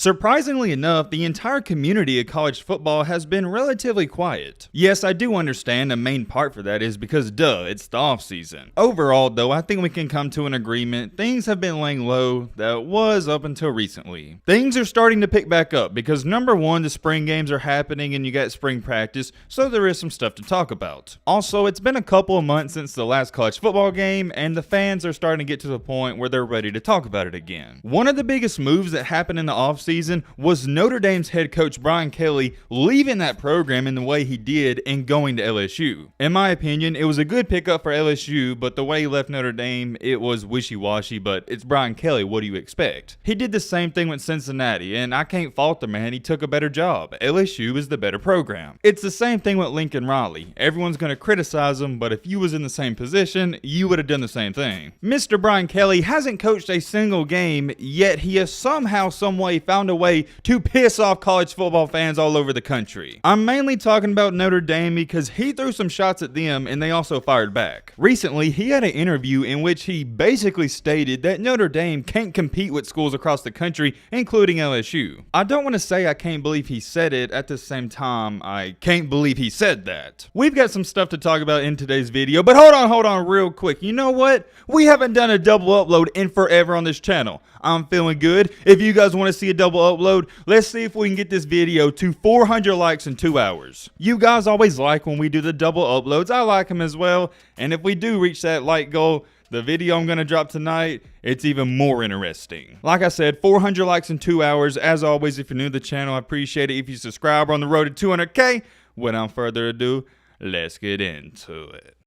Surprisingly enough, the entire community of college football has been relatively quiet. Yes, I do understand the main part for that is because it's the off season. Overall though, I think we can come to an agreement. Things have been laying low. That was up until recently. Things are starting to pick back up because number one, the spring games are happening and you got spring practice, so there is some stuff to talk about. Also, it's been a couple of months since the last college football game and the fans are starting to get to the point where they're ready to talk about it again. One of the biggest moves that happened in the offseason was Notre Dame's head coach Brian Kelly leaving that program in the way he did and going to LSU. In my opinion, it was a good pickup for LSU, but the way he left Notre Dame, it was wishy-washy, but it's Brian Kelly, what do you expect? He did the same thing with Cincinnati, and I can't fault the man, he took a better job. LSU is the better program. It's the same thing with Lincoln Riley. Everyone's going to criticize him, but if you was in the same position, you would have done the same thing. Mr. Brian Kelly hasn't coached a single game, yet he has somehow, someway found a way to piss off college football fans all over the country. I'm mainly talking about Notre Dame because he threw some shots at them and they also fired back. Recently, he had an interview in which he basically stated that Notre Dame can't compete with schools across the country, including LSU. I don't want to say I can't believe he said it, at the same time, I can't believe he said that. We've got some stuff to talk about in today's video, but hold on real quick. You know what? We haven't done a double upload in forever on this channel. I'm feeling good. If you guys want to see a double upload, let's see if we can get this video to 400 likes in 2 hours. You guys always like when we do the double uploads. I like them as well. And if we do reach that like goal, the video I'm going to drop tonight, it's even more interesting. Like I said, 400 likes in 2 hours. As always, if you're new to the channel, I appreciate it if you subscribe. We're on the road to 200K. Without further ado, let's get into it.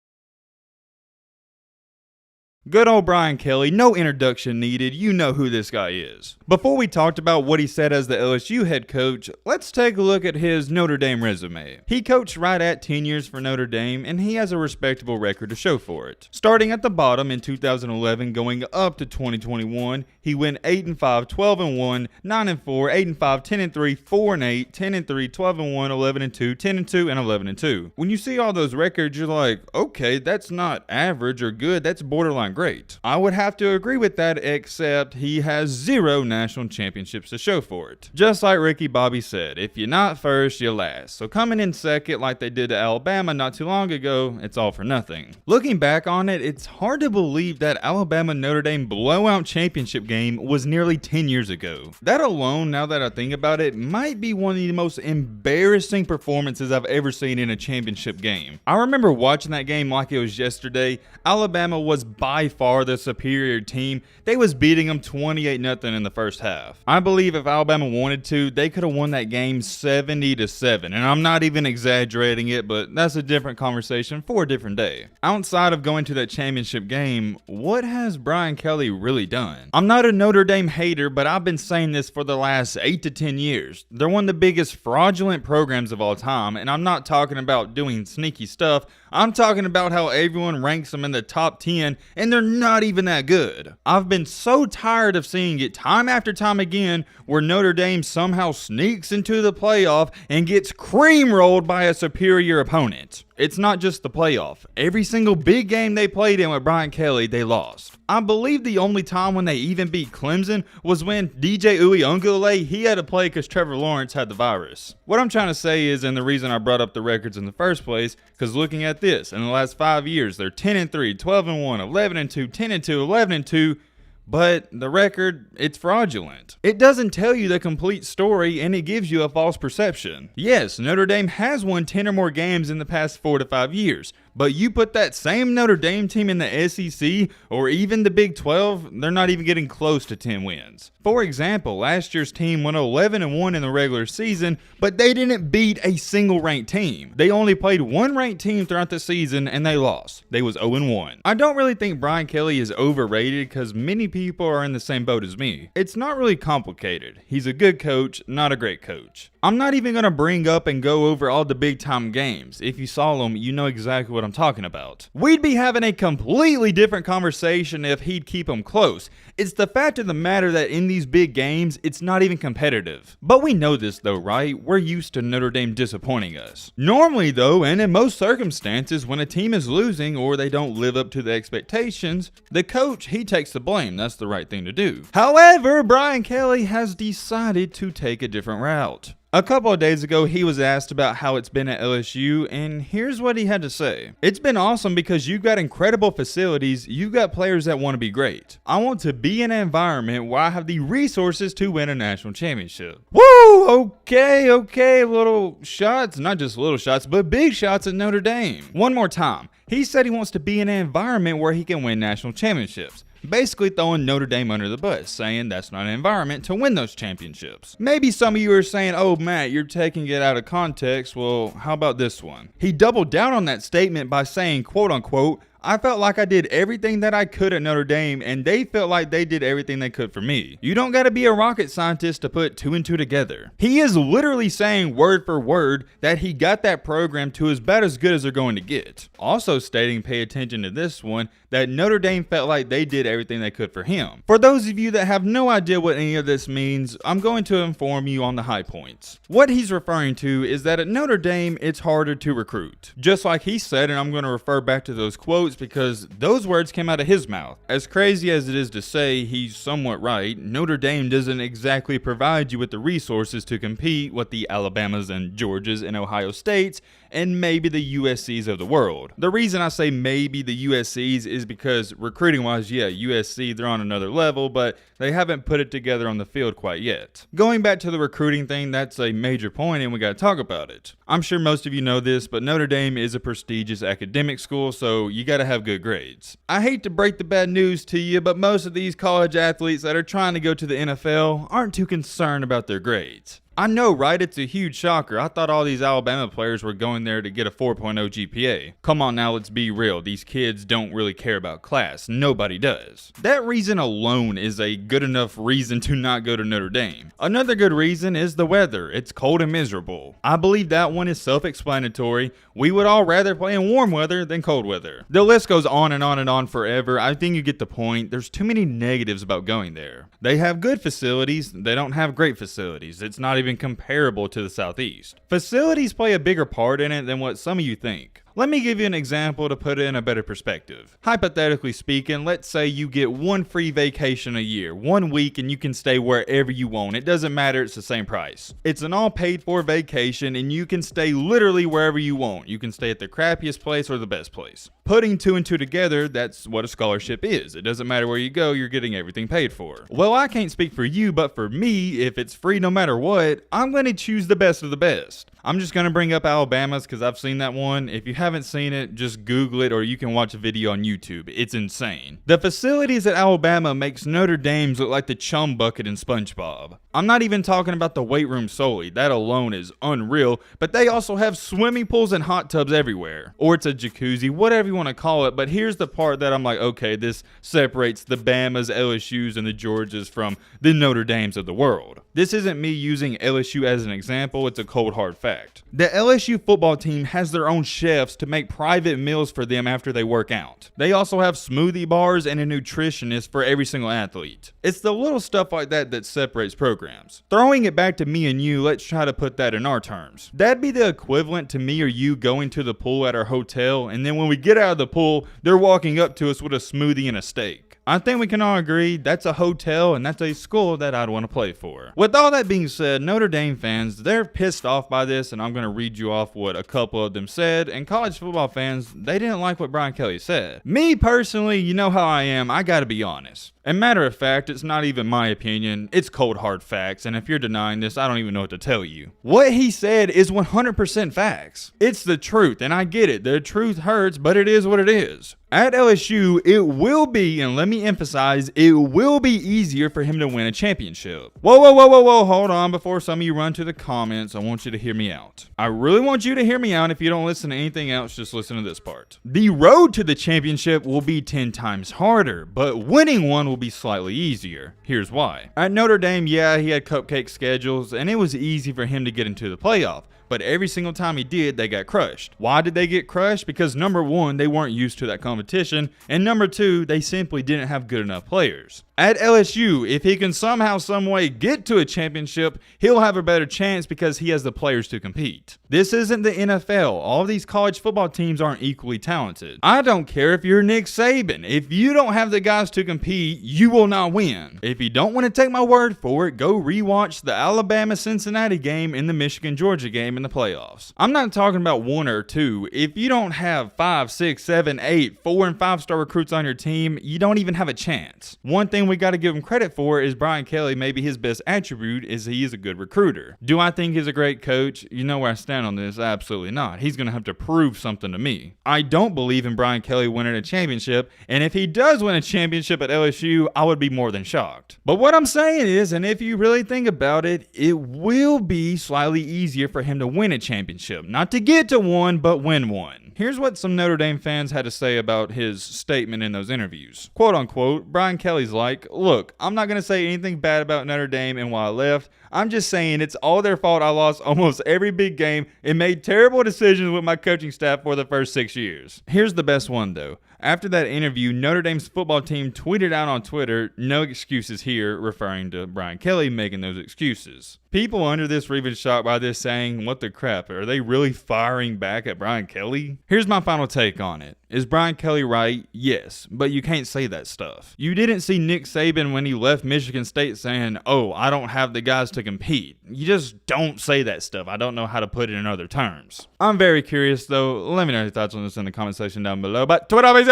Good old Brian Kelly, no introduction needed, you know who this guy is. Before we talked about what he said as the LSU head coach, let's take a look at his Notre Dame resume. He coached right at 10 years for Notre Dame and he has a respectable record to show for it. Starting at the bottom in 2011 going up to 2021, he went 8-5, 12-1, 9-4, 8-5, 10-3, 4-8, 10-3, 12-1, 11-2, 10-2, and 11-2. When you see all those records, you're like, okay, that's not average or good, that's borderline great. I would have to agree with that, except he has 0 national championships to show for it. Just like Ricky Bobby said, if you're not first, you're last. So coming in second like they did to Alabama not too long ago, it's all for nothing. Looking back on it, it's hard to believe that Alabama-Notre Dame blowout championship game was nearly 10 years ago. That alone, now that I think about it, might be one of the most embarrassing performances I've ever seen in a championship game. I remember watching that game like it was yesterday. Alabama was by far the superior team. They was beating them 28-0 in the first half. I believe if Alabama wanted to, they could have won that game 70-7, and I'm not even exaggerating it, but that's a different conversation for a different day. Outside of going to that championship game, what has Brian Kelly really done? I'm not a Notre Dame hater, but I've been saying this for the last 8 to 10 years. They're one of the biggest fraudulent programs of all time, and I'm not talking about doing sneaky stuff. I'm talking about how everyone ranks them in the top 10 and they're not even that good. I've been so tired of seeing it time after time again where Notre Dame somehow sneaks into the playoff and gets creamrolled by a superior opponent. It's not just the playoff. Every single big game they played in with Brian Kelly, they lost. I believe the only time when they even beat Clemson was when DJ Uiagalelei, he had to play because Trevor Lawrence had the virus. What I'm trying to say is, and the reason I brought up the records in the first place, because looking at this, in the last 5 years, they're 10-3, 12-1, 11-2, 10-2, 11-2, but the record, it's fraudulent. It doesn't tell you the complete story and it gives you a false perception. Yes, Notre Dame has won 10 or more games in the past 4 to 5 years, but you put that same Notre Dame team in the SEC or even the Big 12, they're not even getting close to 10 wins. For example, last year's team went 11-1 in the regular season, but they didn't beat a single ranked team. They only played one ranked team throughout the season and they lost. They was 0-1. I don't really think Brian Kelly is overrated because many people are in the same boat as me. It's not really complicated. He's a good coach, not a great coach. I'm not even going to bring up and go over all the big time games. If you saw them, you know exactly what I'm talking about. We'd be having a completely different conversation if he'd keep them close. It's the fact of the matter that in these big games, it's not even competitive. But we know this though, right? We're used to Notre Dame disappointing us. Normally though, and in most circumstances, when a team is losing or they don't live up to the expectations, the coach, he takes the blame. That's the right thing to do. However, Brian Kelly has decided to take a different route. A couple of days ago, he was asked about how it's been at LSU, and here's what he had to say. It's been awesome because you've got incredible facilities, you've got players that want to be great. I want to be in an environment where I have the resources to win a national championship. Woo! Okay, little shots, not just little shots, but big shots at Notre Dame. One more time. He said he wants to be in an environment where he can win national championships. Basically throwing Notre Dame under the bus, saying that's not an environment to win those championships. Maybe some of you are saying, oh Matt, you're taking it out of context. Well, how about this one? He doubled down on that statement by saying, quote unquote, I felt like I did everything that I could at Notre Dame, and they felt like they did everything they could for me. You don't gotta be a rocket scientist to put two and two together. He is literally saying word for word that he got that program to about as good as they're going to get. Also stating, pay attention to this one, that Notre Dame felt like they did everything they could for him. For those of you that have no idea what any of this means, I'm going to inform you on the high points. What he's referring to is that at Notre Dame, it's harder to recruit. Just like he said, and I'm going to refer back to those quotes because those words came out of his mouth. As crazy as it is to say, he's somewhat right. Notre Dame doesn't exactly provide you with the resources to compete with the Alabamas and Georgias and Ohio States and maybe the USCs of the world. The reason I say maybe the USCs is because recruiting wise, yeah, USC, they're on another level, but they haven't put it together on the field quite yet. Going back to the recruiting thing, that's a major point and we gotta talk about it. I'm sure most of you know this, but Notre Dame is a prestigious academic school, so you gotta have good grades. I hate to break the bad news to you, but most of these college athletes that are trying to go to the NFL aren't too concerned about their grades. I know, right? It's a huge shocker. I thought all these Alabama players were going there to get a 4.0 GPA. Come on now, let's be real. These kids don't really care about class. Nobody does. That reason alone is a good enough reason to not go to Notre Dame. Another good reason is the weather. It's cold and miserable. I believe that one is self-explanatory. We would all rather play in warm weather than cold weather. The list goes on and on and on forever. I think you get the point. There's too many negatives about going there. They have good facilities. They don't have great facilities. It's not even comparable to the Southeast. Facilities play a bigger part in it than what some of you think. Let me give you an example to put it in a better perspective. Hypothetically speaking, let's say you get one free vacation a year, 1 week, and you can stay wherever you want. It doesn't matter, it's the same price. It's an all paid for vacation and you can stay literally wherever you want. You can stay at the crappiest place or the best place. Putting two and two together, that's what a scholarship is. It doesn't matter where you go, you're getting everything paid for. Well, I can't speak for you, but for me, if it's free no matter what, I'm going to choose the best of the best. I'm just going to bring up Alabama's because I've seen that one. If you haven't seen it, just Google it or you can watch a video on YouTube. It's insane. The facilities at Alabama makes Notre Dame's look like the chum bucket in SpongeBob. I'm not even talking about the weight room solely. That alone is unreal, but they also have swimming pools and hot tubs everywhere. Or it's a jacuzzi, whatever you want to call it, but here's the part that I'm like, okay, this separates the Bamas, LSUs, and the Georgias from the Notre Dames of the world. This isn't me using LSU as an example, it's a cold hard fact. The LSU football team has their own chefs to make private meals for them after they work out. They also have smoothie bars and a nutritionist for every single athlete. It's the little stuff like that that separates programs. Throwing it back to me and you, let's try to put that in our terms. That'd be the equivalent to me or you going to the pool at our hotel, and then when we get out of the pool, they're walking up to us with a smoothie and a steak. I think we can all agree that's a hotel and that's a school that I'd want to play for. With all that being said, Notre Dame fans, they're pissed off by this, and I'm going to read you off what a couple of them said, and college football fans, they didn't like what Brian Kelly said. Me personally, you know how I am, I gotta be honest. And matter of fact, it's not even my opinion, it's cold hard facts, and if you're denying this, I don't even know what to tell you. What he said is 100% facts. It's the truth, and I get it, the truth hurts, but it is what it is. At LSU, it will be, and let me emphasize, it will be easier for him to win a championship. Whoa, hold on, before some of you run to the comments, I want you to hear me out. I really want you to hear me out. If you don't listen to anything else, just listen to this part. The road to the championship will be 10 times harder, but winning one will be slightly easier. Here's why. At Notre Dame, yeah, he had cupcake schedules, and it was easy for him to get into the playoff. But every single time he did, they got crushed. Why did they get crushed? Because number one, they weren't used to that competition, and number two, they simply didn't have good enough players. At LSU, if he can somehow, some way get to a championship, he'll have a better chance because he has the players to compete. This isn't the NFL. All of these college football teams aren't equally talented. I don't care if you're Nick Saban. If you don't have the guys to compete, you will not win. If you don't want to take my word for it, go rewatch the Alabama-Cincinnati game and the Michigan-Georgia game in the playoffs. I'm not talking about one or two. If you don't have 5, 6, 7, 8, 4 and 5-star recruits on your team, you don't even have a chance. One thing we got to give him credit for is Brian Kelly. Maybe his best attribute is he is a good recruiter. Do I think he's a great coach? You know where I stand on this. Absolutely not. He's going to have to prove something to me. I don't believe in Brian Kelly winning a championship, and if he does win a championship at LSU, I would be more than shocked. But what I'm saying is, and if you really think about it, it will be slightly easier for him to win a championship. Not to get to one, but win one. Here's what some Notre Dame fans had to say about his statement in those interviews. Quote unquote, Brian Kelly's like, look, I'm not going to say anything bad about Notre Dame and why I left. I'm just saying it's all their fault. I lost almost every big game and made terrible decisions with my coaching staff for the first 6 years. Here's the best one though. After that interview, Notre Dame's football team tweeted out on Twitter, no excuses here, referring to Brian Kelly making those excuses. People under this were even shocked by this, saying, what the crap, are they really firing back at Brian Kelly? Here's my final take on it. Is Brian Kelly right? Yes, but you can't say that stuff. You didn't see Nick Saban when he left Michigan State saying, oh, I don't have the guys to compete. You just don't say that stuff. I don't know how to put it in other terms. I'm very curious though. Let me know your thoughts on this in the comment section down below. But Twitter, peace.